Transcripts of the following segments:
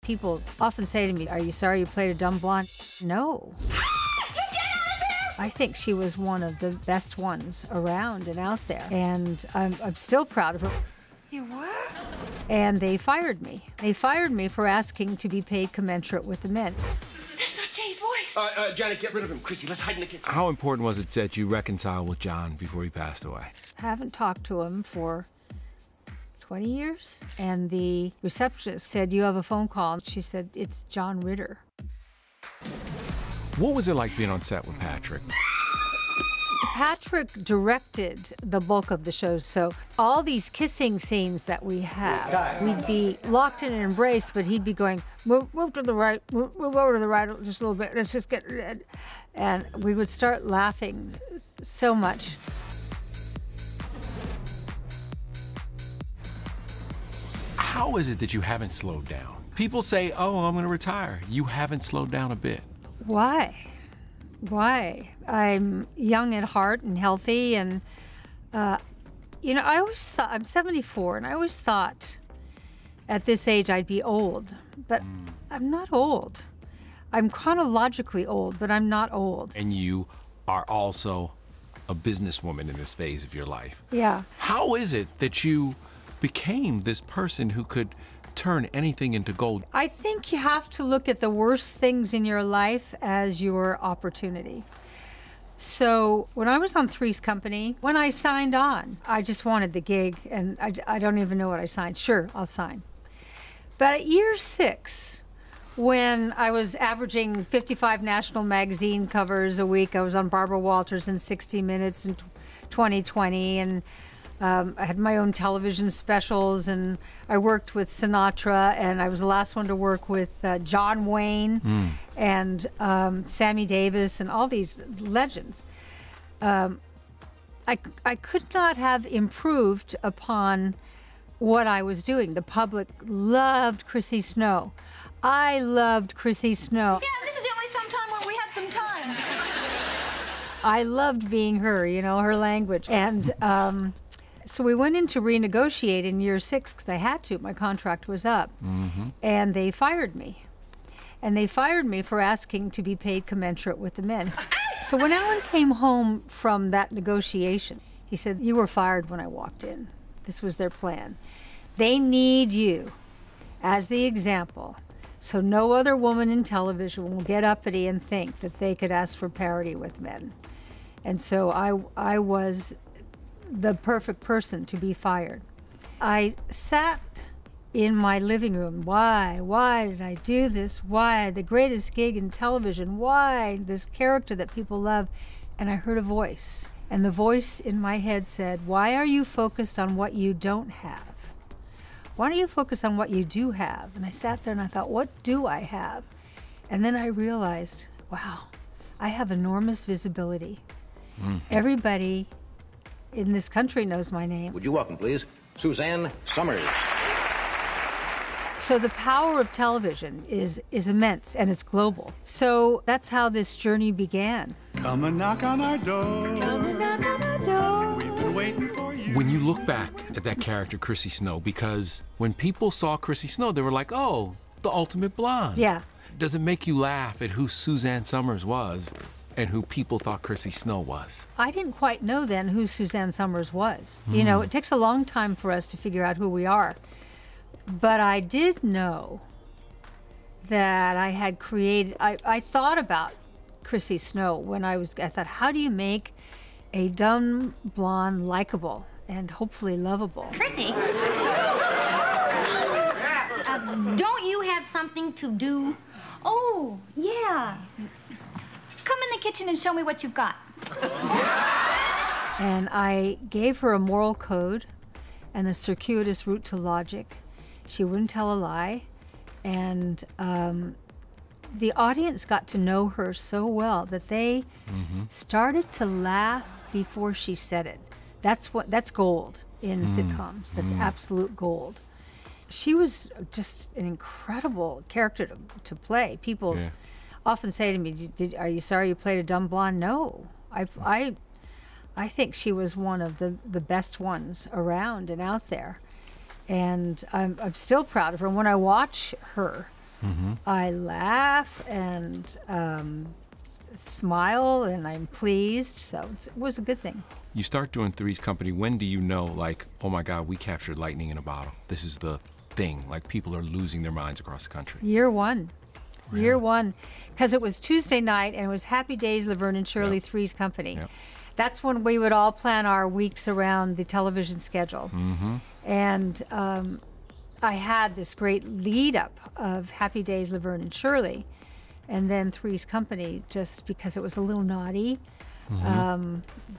People often say to me, "Are you sorry you played a dumb blonde?" No. I think she was one of the best ones around and out there, and I'm still proud of her. You were? And they fired me. They fired me for asking to be paid commensurate with the men. That's not Jay's voice. Janet, get rid of him. Chrissy, let's hide in the kitchen. How important was it that you reconcile with John before he passed away? I haven't talked to him for 20 years, and the receptionist said, "You have a phone call." She said, "It's John Ritter." What was it like being on set with Patrick? Patrick directed the bulk of the shows, so all these kissing scenes that we have, we'd be locked in an embrace, but he'd be going, move to the right, move over to the right just a little bit, let's just get, and we would start laughing so much. How is it that you haven't slowed down? People say, oh, I'm gonna retire. You haven't slowed down a bit. Why? Why? I'm young at heart and healthy, and you know, I always thought, I'm 74, and I always thought at this age I'd be old, but I'm not old. I'm chronologically old, but I'm not old. And you are also a businesswoman in this phase of your life. Yeah. How is it that you became this person who could turn anything into gold? I think you have to look at the worst things in your life as your opportunity. So when I was on Three's Company, when I signed on, I just wanted the gig, and I don't even know what I signed. Sure, I'll sign. But at year 6, when I was averaging 55 national magazine covers a week, I was on Barbara Walters in 60 Minutes in 2020, and I had my own television specials, and I worked with Sinatra, and I was the last one to work with John Wayne and Sammy Davis and all these legends. I could not have improved upon what I was doing. The public loved Chrissy Snow. I loved Chrissy Snow. Yeah, this is the only sometime when we had some time. I loved being her, you know, her language. And so we went in to renegotiate in year 6 because I had to. My contract was up. And they fired me. And they fired me for asking to be paid commensurate with the men. So when Alan came home from that negotiation, he said, "You were fired when I walked in." This was their plan. They need you as the example, so no other woman in television will get uppity and think that they could ask for parity with men. And so I was the perfect person to be fired. I sat in my living room. Why did I do this? Why? The greatest gig in television. Why? This character that people love. And I heard a voice. And the voice in my head said, "Why are you focused on what you don't have? Why don't you focus on what you do have?" And I sat there and I thought, what do I have? And then I realized, wow, I have enormous visibility. Everybody in this country knows my name. Would you welcome, please, Suzanne Somers. So the power of television is immense, and it's global. So that's how this journey began. Come and knock on our door. Come and knock on our door. We've been waiting for you. When you look back at that character, Chrissy Snow, because when people saw Chrissy Snow, they were like, oh, the ultimate blonde. Yeah. Does it make you laugh at who Suzanne Somers was and who people thought Chrissy Snow was? I didn't quite know then who Suzanne Somers was. You know, it takes a long time for us to figure out who we are. But I did know that I had created, I thought about Chrissy Snow when I thought, how do you make a dumb blonde likable and hopefully lovable? Chrissy, don't you have something to do? Oh, yeah. Come in the kitchen and show me what you've got. And I gave her a moral code and a circuitous route to logic. She wouldn't tell a lie, and the audience got to know her so well that they started to laugh before she said it. That's gold in sitcoms. That's absolute gold. She was just an incredible character to play. People often say to me, "Are you sorry you played a dumb blonde?" No, I think she was one of the best ones around and out there. And I'm still proud of her. When I watch her, I laugh and smile, and I'm pleased. So it was a good thing. You start doing Three's Company. When do you know, like, oh my God, we captured lightning in a bottle? This is the thing. Like, people are losing their minds across the country. Year one. Really? Year one. Because it was Tuesday night, and it was Happy Days, Laverne and Shirley, Three's Company. Yep. That's when we would all plan our weeks around the television schedule. And I had this great lead up of Happy Days, Laverne and Shirley, and then Three's Company, just because it was a little naughty.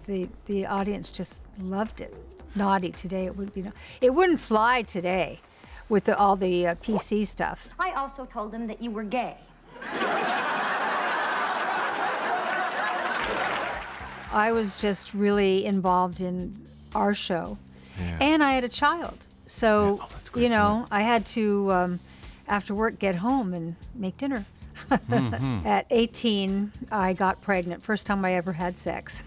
The audience just loved it. Naughty today, it would be. It wouldn't fly today with all the PC stuff. I also told them that you were gay. I was just really involved in our show, and I had a child. So, you know, I had to, after work, get home and make dinner. At 18, I got pregnant. First time I ever had sex.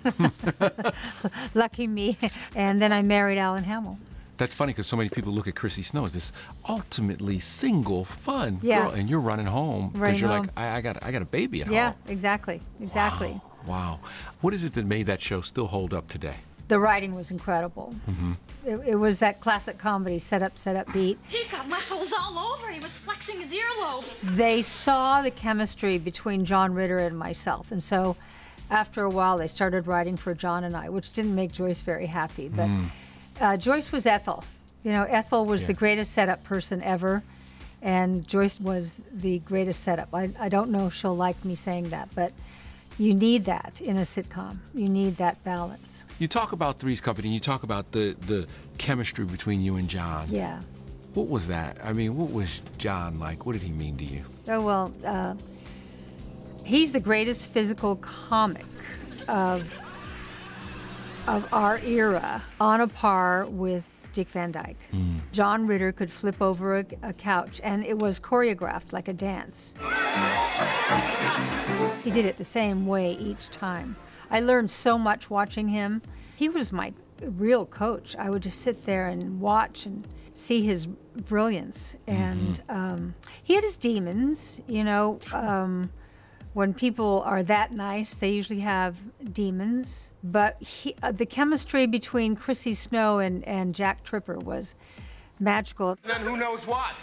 Lucky me. And then I married Alan Hamill. That's funny because so many people look at Chrissy Snow as this ultimately single, fun Yeah. girl, and you're running home because Running you're home. like, I got a baby at home. Yeah, exactly. Wow. What is it that made that show still hold up today? The writing was incredible. It was that classic comedy, set up, beat. He's got muscles all over. He was flexing his earlobes. They saw the chemistry between John Ritter and myself, and so after a while they started writing for John and I, which didn't make Joyce very happy. But Joyce was Ethel. You know, Ethel was the greatest setup person ever, and Joyce was the greatest setup. I don't know if she'll like me saying that, but you need that in a sitcom. You need that balance. You talk about Three's Company, and you talk about the chemistry between you and John. Yeah. What was that? I mean, what was John like? What did he mean to you? Oh, well, he's the greatest physical comic of our era, on a par with Dick Van Dyke. John Ritter could flip over a couch, and it was choreographed like a dance. He did it the same way each time. I learned so much watching him. He was my real coach. I would just sit there and watch and see his brilliance. And he had his demons, you know. When people are that nice, they usually have demons. But the chemistry between Chrissy Snow and Jack Tripper was magical. Then who knows what?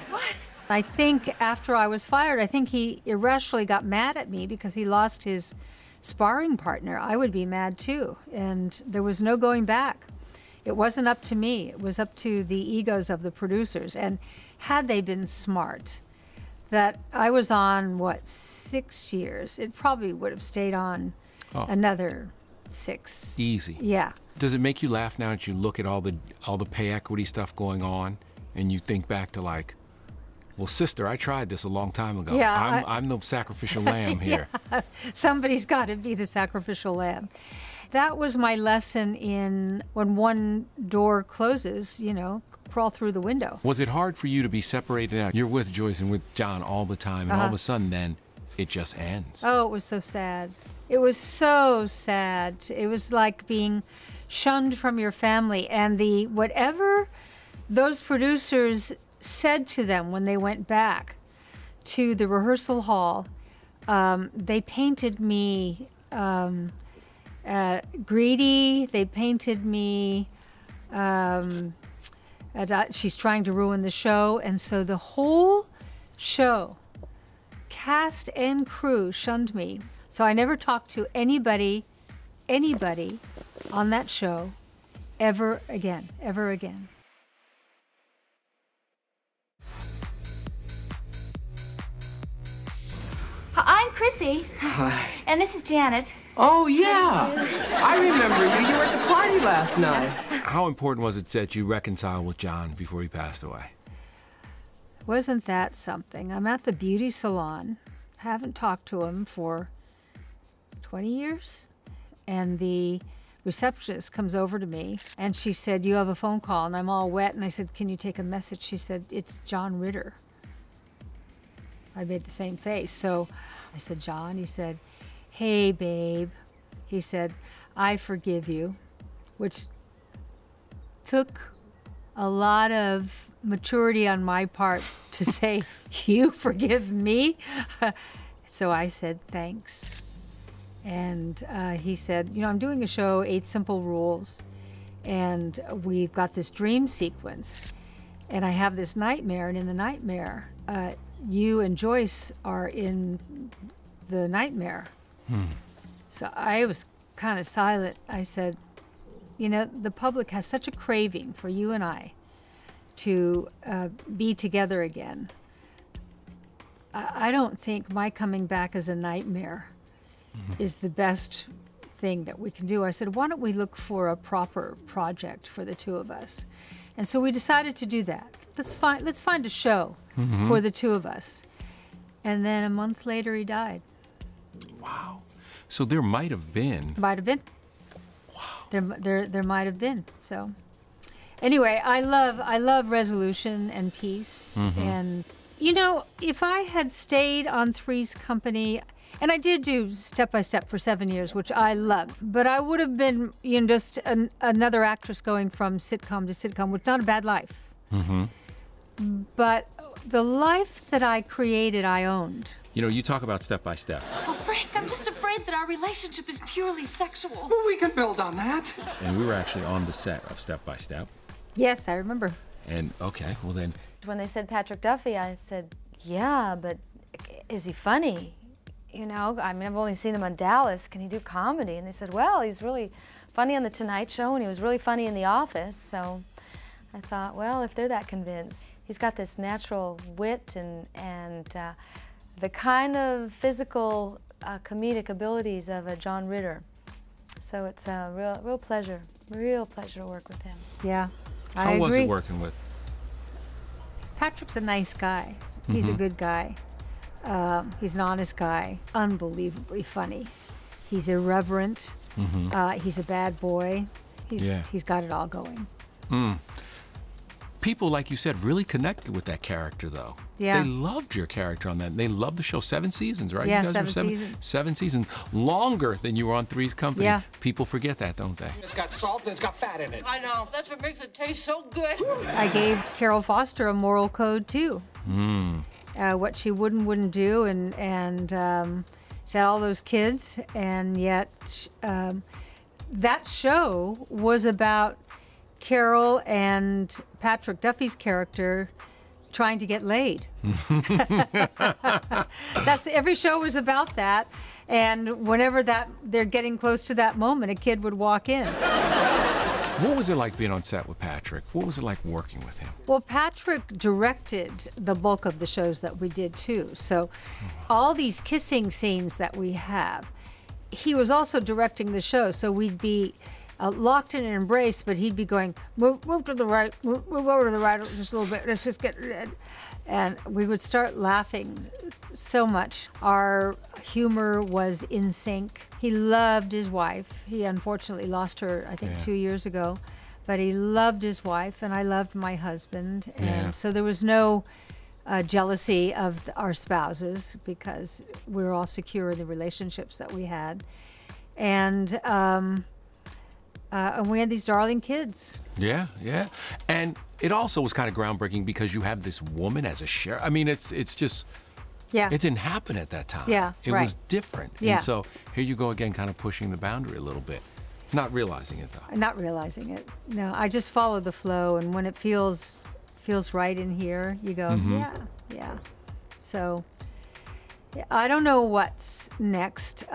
What? I think after I was fired, I think he irrationally got mad at me because he lost his sparring partner. I would be mad too, and there was no going back. It wasn't up to me. It was up to the egos of the producers. And had they been smart, that I was on, 6 years, it probably would have stayed on another 6. Easy. Yeah. Does it make you laugh now that you look at all the pay equity stuff going on, and you think back to like, well, sister, I tried this a long time ago. Yeah, I'm the sacrificial lamb here. Yeah. Somebody's got to be the sacrificial lamb. That was my lesson in when one door closes, you know, crawl through the window. Was it hard for you to be separated out? You're with Joyce and with John all the time, and all of a sudden then it just ends. Oh, it was so sad. It was so sad. It was like being shunned from your family, and whatever those producers said to them when they went back to the rehearsal hall, they painted me greedy. They painted me she's trying to ruin the show. And so the whole show, cast and crew, shunned me. So I never talked to anybody on that show ever again. I'm Chrissy. Hi. And this is Janet. Oh, yeah. I remember you. You were at the party last night. How important was it that you reconcile with John before he passed away? Wasn't that something? I'm at the beauty salon. Haven't talked to him for 20 years. And the receptionist comes over to me, and she said, "You have a phone call." And I'm all wet, and I said, "Can you take a message?" She said, "It's John Ritter." I made the same face. So I said, "John?" He said, "Hey, babe." He said, "I forgive you," which took a lot of maturity on my part to say, you forgive me? So I said, thanks. And he said, I'm doing a show, 8 Simple Rules, and we've got this dream sequence, and I have this nightmare, and in the nightmare, you and Joyce are in the nightmare. So I was kind of silent. I said, the public has such a craving for you and I to be together again. I don't think my coming back as a nightmare is the best thing that we can do. I said, why don't we look for a proper project for the two of us? And so we decided to do that. Let's find a show for the two of us. And then a month later, he died. Wow. So there might have been. Might have been. Wow. There might have been. So anyway, I love resolution and peace. And if I had stayed on Three's Company, and I did do Step by Step for 7 years, which I loved, but I would have been just another actress going from sitcom to sitcom, which is not a bad life. But the life that I created, I owned. You talk about Step by Step. Oh, Frank, I'm just afraid that our relationship is purely sexual. Well, we can build on that. And we were actually on the set of Step by Step. Yes, I remember. And okay, well then. When they said Patrick Duffy, I said, yeah, but is he funny? I've only seen him on Dallas. Can he do comedy? And they said, well, he's really funny on The Tonight Show, and he was really funny in The Office. So I thought, well, if they're that convinced. He's got this natural wit and the kind of physical comedic abilities of a John Ritter. So it's a real pleasure to work with him. Yeah, I agree. How was it working with? Patrick's a nice guy. He's a good guy. He's an honest guy, unbelievably funny. He's irreverent. He's a bad boy. He's got it all going. People, like you said, really connected with that character, though. Yeah. They loved your character on that. They loved the show. 7 seasons, right? Yeah, you guys 7 were seasons. 7 seasons. Longer than you were on Three's Company. Yeah. People forget that, don't they? It's got salt and it's got fat in it. I know. That's what makes it taste so good. I gave Carol Foster a moral code, too. What she wouldn't do, and she had all those kids, and yet that show was about Carol and Patrick Duffy's character trying to get laid. Every show was about that, and whenever they're getting close to that moment, a kid would walk in. What was it like being on set with Patrick? What was it like working with him? Well, Patrick directed the bulk of the shows that we did too. So all these kissing scenes that we have, he was also directing the show. So we'd be locked in an embrace, but he'd be going, move to the right, move over to the right just a little bit, let's just get, and we would start laughing so much. Our humor was in sync. He loved his wife. He unfortunately lost her, I think, 2 years ago, but he loved his wife, and I loved my husband, and so there was no jealousy of our spouses because we were all secure in the relationships that we had, and we had these darling kids. Yeah. And it also was kind of groundbreaking because you have this woman as a sheriff. I mean, it's just, it didn't happen at that time. Yeah, It was different. Yeah. And so here you go again, kind of pushing the boundary a little bit. Not realizing it, though. Not realizing it. No, I just follow the flow, and when it feels right in here, you go, yeah. So I don't know what's next.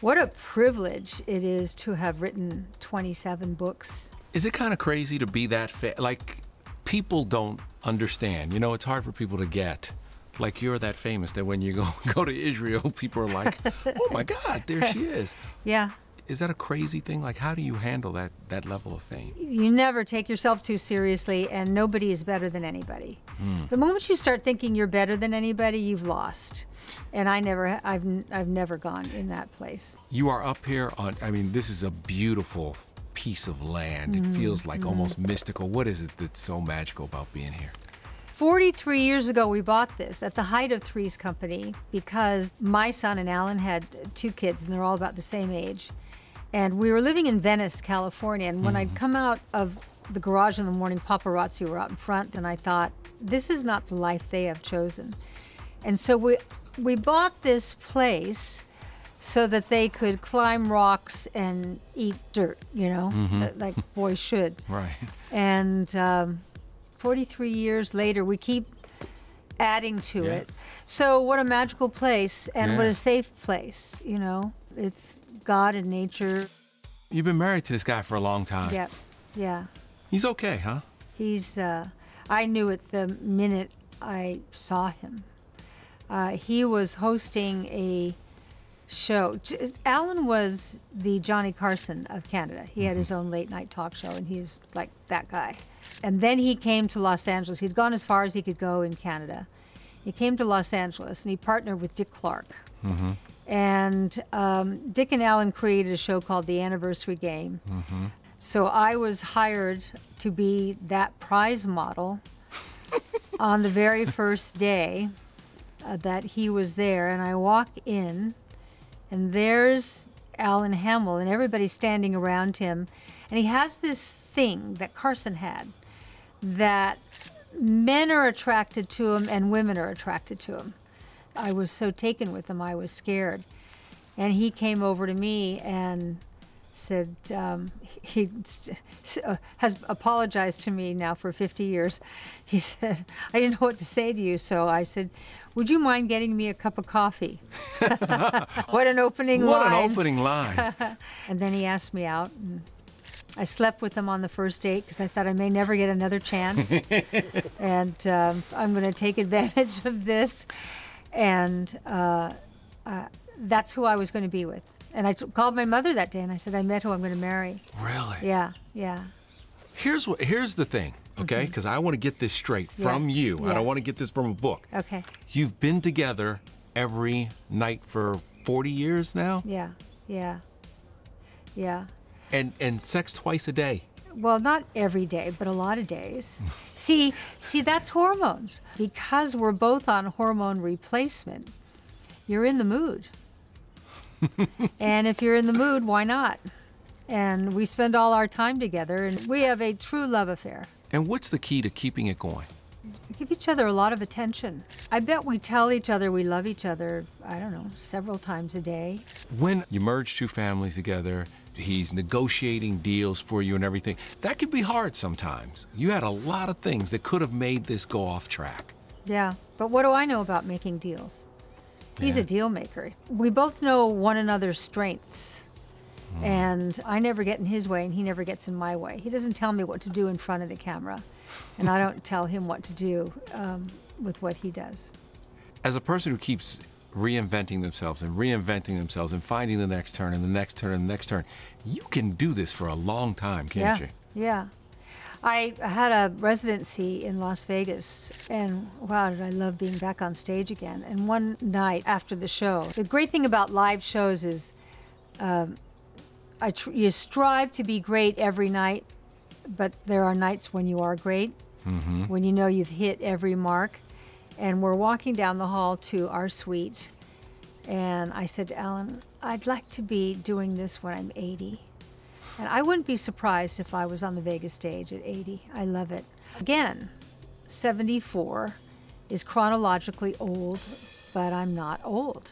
What a privilege it is to have written 27 books. Is it kind of crazy to be that like, people don't understand. It's hard for people to get. Like, you're that famous that when you go to Israel, people are like, oh my God, there she is. Yeah. Is that a crazy thing? Like, how do you handle that level of fame? You never take yourself too seriously, and nobody is better than anybody. The moment you start thinking you're better than anybody, you've lost. And I've never gone in that place. You are up here on, I mean, this is a beautiful piece of land. It feels like almost mystical. What is it that's so magical about being here? 43 years ago, we bought this at the height of Three's Company because my son and Alan had 2 kids, and they're all about the same age. And we were living in Venice, California, and when I'd come out of the garage in the morning, paparazzi were out in front, and I thought, this is not the life they have chosen. And so we bought this place so that they could climb rocks and eat dirt, you know, like boys should. Right. And 43 years later, we keep adding to it. So what a magical place, and what a safe place, you know. It's God and nature. You've been married to this guy for a long time. Yep, yeah. He's okay, huh? He's, I knew it the minute I saw him. He was hosting a show. Alan was the Johnny Carson of Canada. He had his own late night talk show, and he was like that guy. And then he came to Los Angeles. He'd gone as far as he could go in Canada. He came to Los Angeles, and he partnered with Dick Clark. And Dick and Alan created a show called The Anniversary Game. So I was hired to be that prize model on the very first day that he was there. And I walk in, and there's Alan Hamill, and everybody's standing around him. And he has this thing that Carson had, that men are attracted to him and women are attracted to him. I was so taken with him, I was scared. And he came over to me and said, he has apologized to me now for 50 years. He said, I didn't know what to say to you, so I said, would you mind getting me a cup of coffee? What an opening line. What an opening line. And then he asked me out. And I slept with him on the first date because I thought I may never get another chance. And I'm going to take advantage of this. And that's who I was going to be with. And I called my mother that day and I said, I met who I'm going to marry. Really? Yeah, yeah. Here's the thing, okay? Because I want to get this straight from you. I don't want to get this from a book. Okay. You've been together every night for 40 years now? Yeah, yeah, yeah. And sex twice a day? Well, not every day, but a lot of days. See, that's hormones. Because we're both on hormone replacement, you're in the mood. And if you're in the mood, why not? And we spend all our time together, and we have a true love affair. And what's the key to keeping it going? We give each other a lot of attention. I bet we tell each other we love each other, I don't know, several times a day. When you merge two families together, he's negotiating deals for you and everything. That could be hard sometimes. You had a lot of things that could have made this go off track. Yeah, but what do I know about making deals? He's a deal maker. We both know one another's strengths. And I never get in his way, and he never gets in my way. He doesn't tell me what to do in front of the camera, and I don't tell him what to do with what he does. As a person who keeps reinventing themselves and finding the next turn and the next turn and the next turn, you can do this for a long time, can't you? Yeah. I had a residency in Las Vegas, and wow, did I love being back on stage again. And one night after the show, the great thing about live shows is you strive to be great every night, but there are nights when you are great, when you know you've hit every mark. And we're walking down the hall to our suite, and I said to Alan, I'd like to be doing this when I'm 80. And I wouldn't be surprised if I was on the Vegas stage at 80. I love it. Again, 74 is chronologically old, but I'm not old.